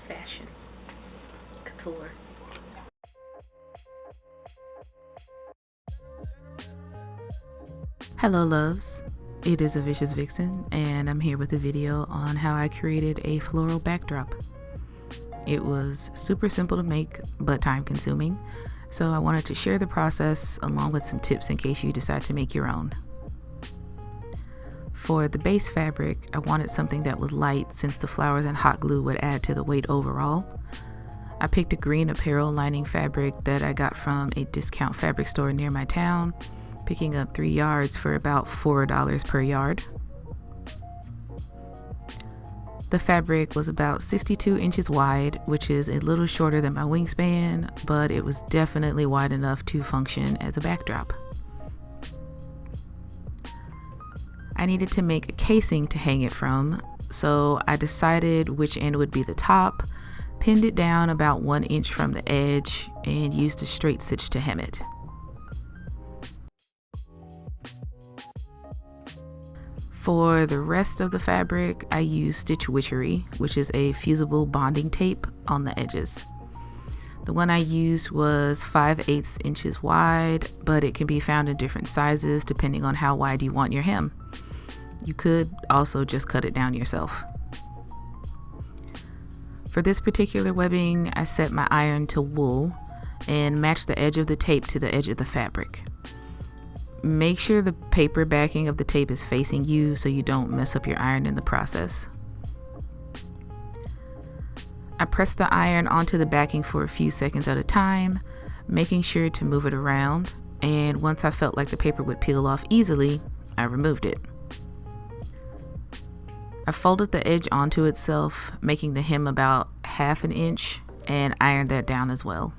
fashion couture. Hello loves, it is AVICIOUSVIXEN and I'm here with a video on how I created a floral backdrop. It was super simple to make but time consuming, so I wanted to share the process along with some tips in case you decide to make your own. For the base fabric, I wanted something that was light since the flowers and hot glue would add to the weight overall. I picked a green apparel lining fabric that I got from a discount fabric store near my town, picking up 3 yards for about $4 per yard. The fabric was about 62 inches wide, which is a little shorter than my wingspan, but it was definitely wide enough to function as a backdrop. I needed to make a casing to hang it from, so I decided which end would be the top, pinned it down about 1 inch from the edge, and used a straight stitch to hem it. For the rest of the fabric, I used stitch witchery, which is a fusible bonding tape on the edges. The one I used was 5/8 inches wide, but it can be found in different sizes depending on how wide you want your hem. You could also just cut it down yourself. For this particular webbing, I set my iron to wool and matched the edge of the tape to the edge of the fabric. Make sure the paper backing of the tape is facing you so you don't mess up your iron in the process. I pressed the iron onto the backing for a few seconds at a time, making sure to move it around, and once I felt like the paper would peel off easily, I removed it. I folded the edge onto itself, making the hem about 1/2 inch, and ironed that down as well.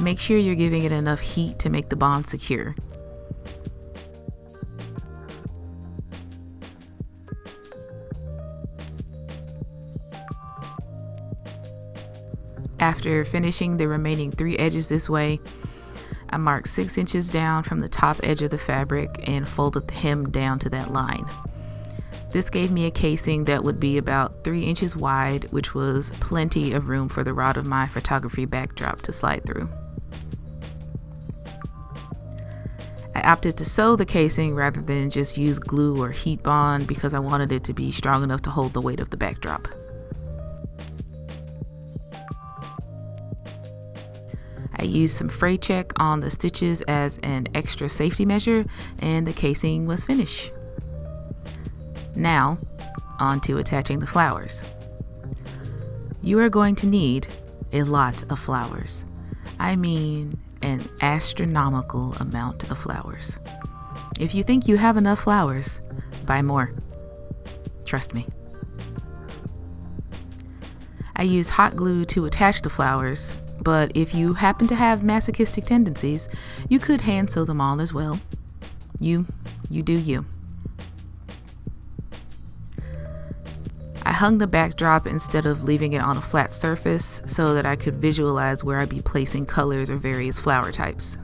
Make sure you're giving it enough heat to make the bond secure. After finishing the remaining 3 edges this way, I marked 6 inches down from the top edge of the fabric and folded the hem down to that line. This gave me a casing that would be about 3 inches wide, which was plenty of room for the rod of my photography backdrop to slide through. I opted to sew the casing rather than just use glue or heat bond because I wanted it to be strong enough to hold the weight of the backdrop. I used some fray check on the stitches as an extra safety measure, and the casing was finished. Now, on to attaching the flowers. You are going to need a lot of flowers. I mean, an astronomical amount of flowers. If you think you have enough flowers, buy more. Trust me. I use hot glue to attach the flowers, but if you happen to have masochistic tendencies, you could hand sew them all as well. You do you. I hung the backdrop instead of leaving it on a flat surface so that I could visualize where I'd be placing colors or various flower types.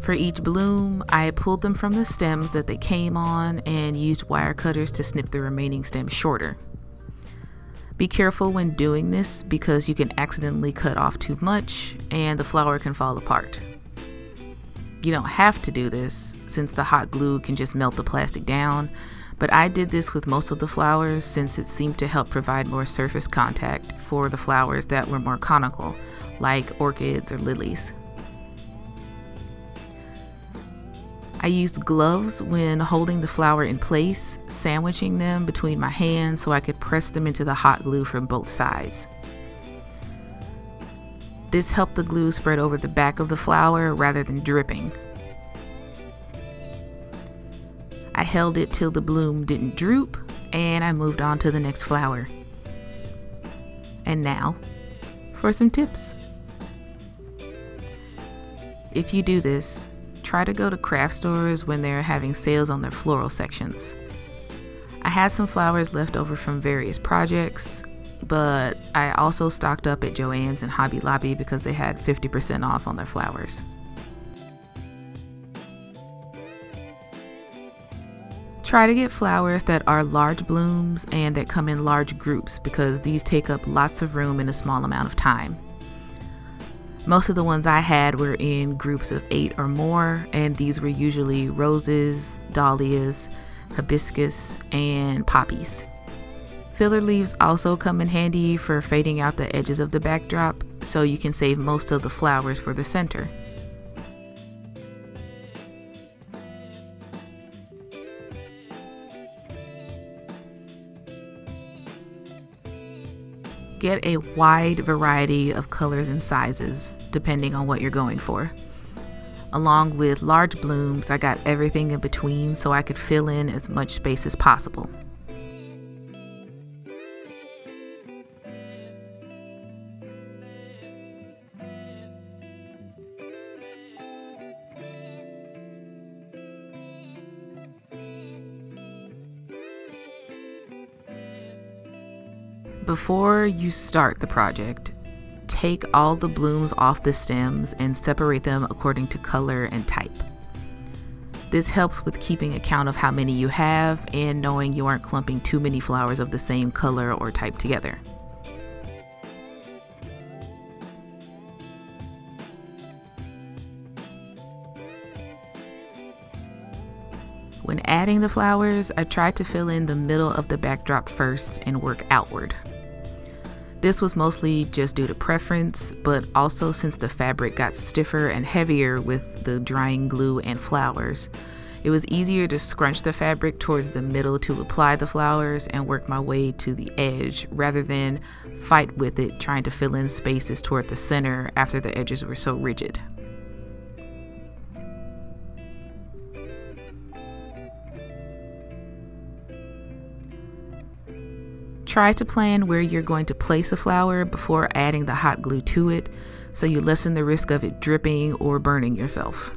For each bloom, I pulled them from the stems that they came on and used wire cutters to snip the remaining stems shorter. Be careful when doing this because you can accidentally cut off too much and the flower can fall apart. You don't have to do this since the hot glue can just melt the plastic down, but I did this with most of the flowers since it seemed to help provide more surface contact for the flowers that were more conical, like orchids or lilies. I used gloves when holding the flower in place, sandwiching them between my hands so I could press them into the hot glue from both sides. This helped the glue spread over the back of the flower rather than dripping. I held it till the bloom didn't droop, and I moved on to the next flower. And now, for some tips. If you do this, try to go to craft stores when they're having sales on their floral sections. I had some flowers left over from various projects, but I also stocked up at Joann's and Hobby Lobby because they had 50% off on their flowers. Try to get flowers that are large blooms and that come in large groups because these take up lots of room in a small amount of time. Most of the ones I had were in groups of 8 or more, and these were usually roses, dahlias, hibiscus, and poppies. Filler leaves also come in handy for fading out the edges of the backdrop, so you can save most of the flowers for the center. Get a wide variety of colors and sizes, depending on what you're going for. Along with large blooms, I got everything in between so I could fill in as much space as possible. Before you start the project, take all the blooms off the stems and separate them according to color and type. This helps with keeping account of how many you have and knowing you aren't clumping too many flowers of the same color or type together. When adding the flowers, I tried to fill in the middle of the backdrop first and work outward. This was mostly just due to preference, but also since the fabric got stiffer and heavier with the drying glue and flowers. It was easier to scrunch the fabric towards the middle to apply the flowers and work my way to the edge rather than fight with it trying to fill in spaces toward the center after the edges were so rigid. Try to plan where you're going to place a flower before adding the hot glue to it, so you lessen the risk of it dripping or burning yourself.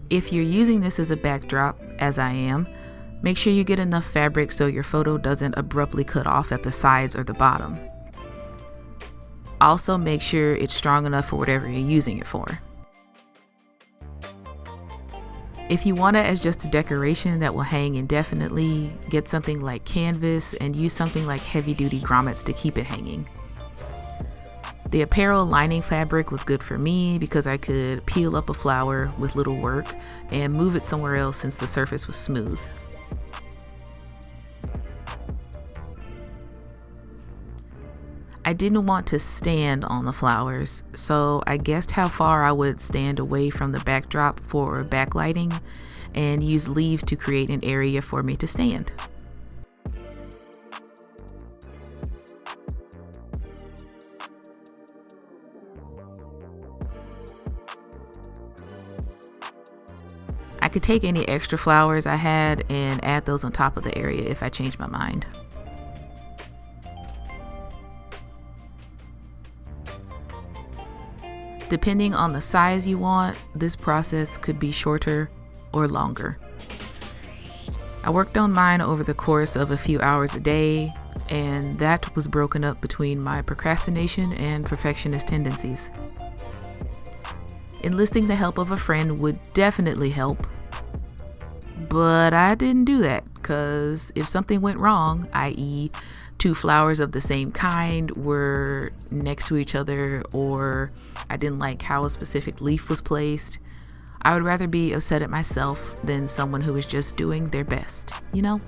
If you're using this as a backdrop, as I am, make sure you get enough fabric so your photo doesn't abruptly cut off at the sides or the bottom. Also, make sure it's strong enough for whatever you're using it for. If you want it as just a decoration that will hang indefinitely, get something like canvas and use something like heavy-duty grommets to keep it hanging. The apparel lining fabric was good for me because I could peel up a flower with little work and move it somewhere else since the surface was smooth. I didn't want to stand on the flowers, so I guessed how far I would stand away from the backdrop for backlighting and use leaves to create an area for me to stand. I could take any extra flowers I had and add those on top of the area if I changed my mind. Depending on the size you want, this process could be shorter or longer. I worked on mine over the course of a few hours a day, and that was broken up between my procrastination and perfectionist tendencies. Enlisting the help of a friend would definitely help, but I didn't do that because if something went wrong, i.e., 2 flowers of the same kind were next to each other, or I didn't like how a specific leaf was placed, I would rather be upset at myself than someone who was just doing their best, you know?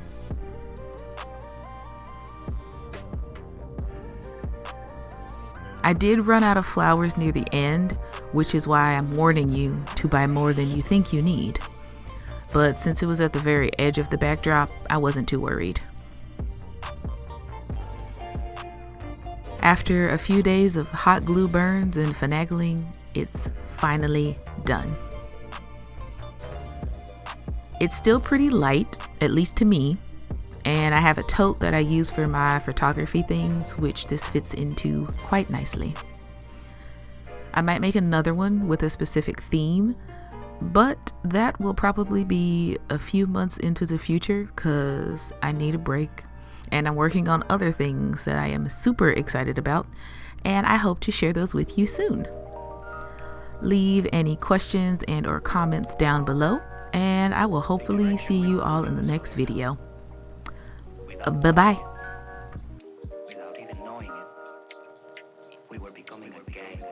I did run out of flowers near the end, which is why I'm warning you to buy more than you think you need. But since it was at the very edge of the backdrop, I wasn't too worried. After a few days of hot glue burns and finagling, it's finally done. It's still pretty light, at least to me, and I have a tote that I use for my photography things, which this fits into quite nicely. I might make another one with a specific theme, but that will probably be a few months into the future because I need a break. And I'm working on other things that I am super excited about, and I hope to share those with you soon. Leave any questions and or comments down below, and I will hopefully see you all in the next video. Bye-bye. Without even knowing it, we were becoming a gang.